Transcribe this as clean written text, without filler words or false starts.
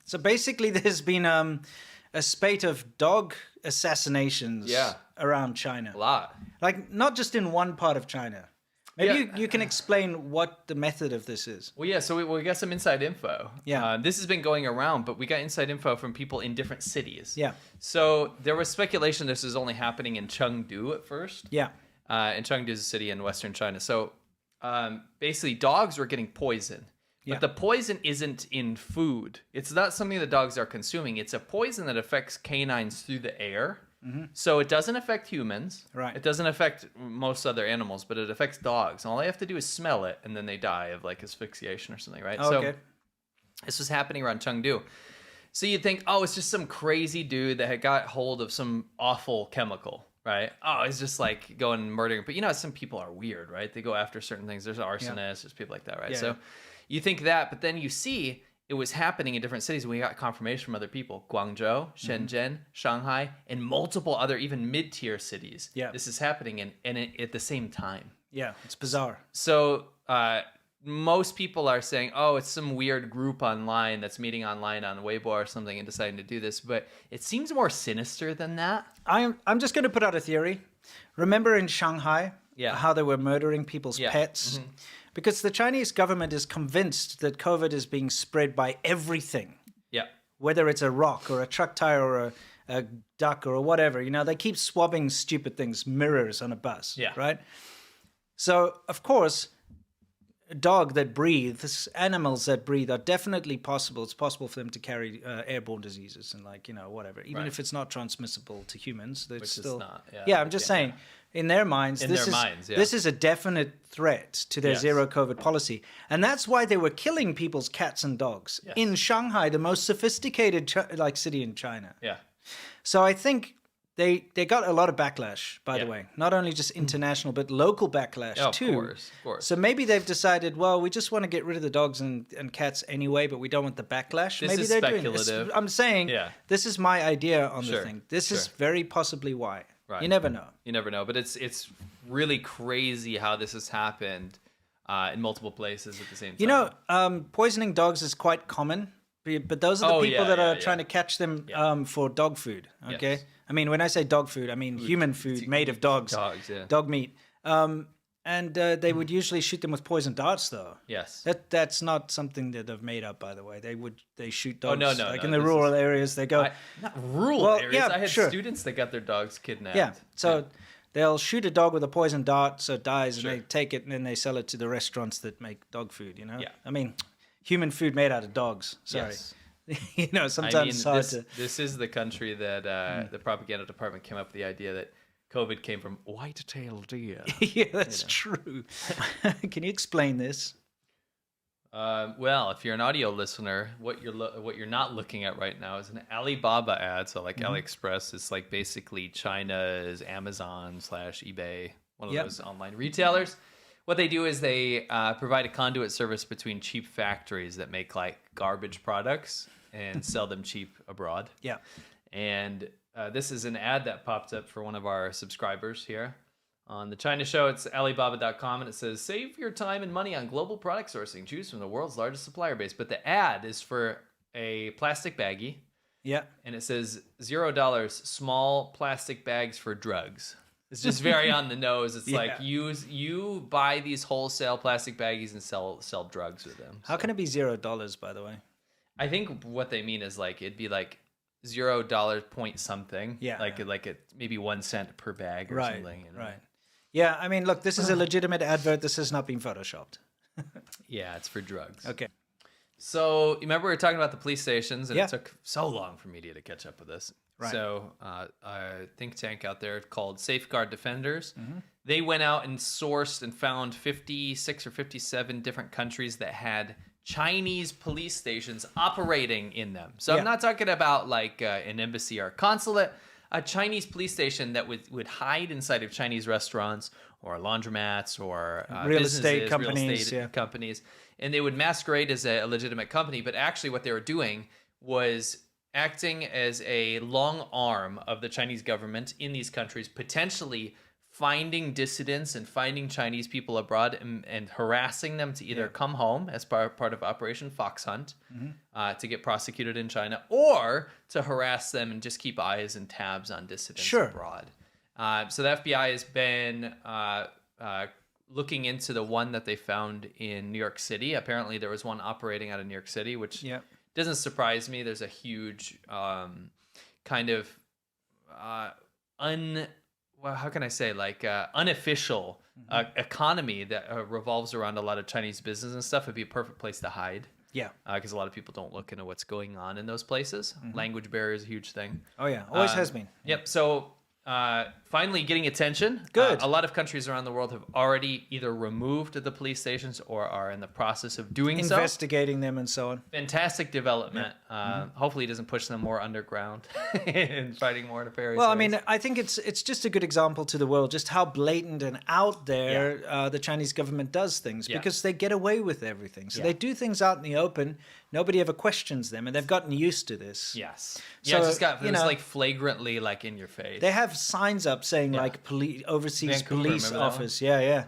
So basically, there's been a spate of dog assassinations around China. A lot. Like, not just in one part of China. Maybe you can explain what the method of this is. Well, yeah, so we got some inside info. Yeah. This has been going around, but we got inside info from people in different cities. Yeah. So there was speculation this is only happening in Chengdu at first. Yeah. And Chengdu is a city in western China. So basically, dogs were getting poison. But the poison isn't in food. It's not something that dogs are consuming. It's a poison that affects canines through the air. Mm-hmm. So it doesn't affect humans. Right. It doesn't affect most other animals, but it affects dogs. And all they have to do is smell it, and then they die of like asphyxiation or something, right? Oh, okay. So this was happening around Chengdu. So you'd think, oh, it's just some crazy dude that had got hold of some awful chemical, right? Oh, it's just like going and murdering. But you know, some people are weird, right? They go after certain things. There's arsonists, there's people like that, right? Yeah. So you think that, but then you see it was happening in different cities. We got confirmation from other people. Guangzhou, Shenzhen, Shanghai, and multiple other even mid-tier cities. Yeah. This is happening and at the same time. Yeah, it's bizarre. So most people are saying, oh, it's some weird group online that's meeting online on Weibo or something and deciding to do this. But it seems more sinister than that. I'm just going to put out a theory. Remember in Shanghai how they were murdering people's pets? Mm-hmm. Because the Chinese government is convinced that COVID is being spread by everything. Yeah. Whether it's a rock or a truck tire or a duck or whatever. You know, they keep swabbing stupid things, mirrors on a bus. Yeah. Right? So, of course, a dog that breathes, animals that breathe are definitely possible. It's possible for them to carry airborne diseases and like, you know, whatever. Even if it's not transmissible to humans, it's still... It's not. Yeah, I'm just saying... In their minds, this is a definite threat to their zero COVID policy. And that's why they were killing people's cats and dogs in Shanghai, the most sophisticated city in China. Yeah. So I think they got a lot of backlash, by the way. Not only just international, but local backlash too. Of course. So maybe they've decided, well, we just want to get rid of the dogs and cats anyway, but we don't want the backlash. This maybe is they're speculative. doing this. I'm saying this is my idea on the thing. This is very possibly why. Right. You never know. You never know. But it's really crazy how this has happened in multiple places at the same time. You know, poisoning dogs is quite common, but those are the people that are trying to catch them for dog food, okay? Yes. I mean, when I say dog food, I mean human food made of dogs. Dogs, yeah. Dog meat. And they would usually shoot them with poison darts, though. Yes. That's not something that they've made up, by the way. They shoot dogs. Oh, no. In the rural areas, they go... not rural areas. Yeah, I had students that got their dogs kidnapped. Yeah, so they'll shoot a dog with a poison dart so it dies, and they take it and then they sell it to the restaurants that make dog food, you know? Yeah. I mean, human food made out of dogs. Sorry. Yes. You know, sometimes it's hard to... This is the country that the propaganda department came up with the idea that COVID came from white-tailed deer. Yeah, that's true. Can you explain this? Well, if you're an audio listener, what you're not looking at right now is an Alibaba ad. So like AliExpress is like basically China's Amazon / eBay, one of those online retailers. What they do is they provide a conduit service between cheap factories that make like garbage products and sell them cheap abroad. Yeah. And this is an ad that popped up for one of our subscribers here on the China Show. It's Alibaba.com, and it says, save your time and money on global product sourcing. Choose from the world's largest supplier base. But the ad is for a plastic baggie. Yeah. And it says $0, small plastic bags for drugs. It's just very on the nose. It's like you buy these wholesale plastic baggies and sell drugs with them. How can it be $0, by the way? I think what they mean is like it'd be like $0 point something. Yeah. Like maybe 1 cent per bag or something. You know? Right. Yeah, I mean, look, this is a legitimate advert. This has not been photoshopped. Yeah, it's for drugs. Okay. So you remember we were talking about the police stations, and it took so long for media to catch up with this. Right. So a think tank out there called Safeguard Defenders, they went out and sourced and found 56 or 57 different countries that had Chinese police stations operating in them. So I'm not talking about like an embassy or a consulate, a Chinese police station that would hide inside of Chinese restaurants or laundromats or real estate companies, companies. And they would masquerade as a legitimate company, but actually what they were doing was acting as a long arm of the Chinese government in these countries, potentially finding dissidents and finding Chinese people abroad and harassing them to either come home as part of Operation Fox Hunt to get prosecuted in China, or to harass them and just keep eyes and tabs on dissidents abroad. So the FBI has been looking into the one that they found in New York City. Apparently there was one operating out of New York City, which doesn't surprise me. There's a huge kind of how can I say, like unofficial economy that revolves around a lot of Chinese business and stuff. It'd be a perfect place to hide. Yeah. Because a lot of people don't look into what's going on in those places. Language barrier is a huge thing. Oh, yeah. Always has been. Yep. So finally getting attention. Good. A lot of countries around the world have already either removed the police stations or are in the process of doing so. Investigating them and so on. Fantastic development. Hopefully it doesn't push them more underground and fighting more nefarious Well, I ways. mean, I think it's just a good example to the world just how blatant and out there the Chinese government does things, because they get away with everything. So they do things out in the open. Nobody ever questions them, and they've gotten used to this. Yes. So, Yeah, it was like flagrantly like in your face. They have signs up saying like overseas Vancouver, police remember that office. Yeah.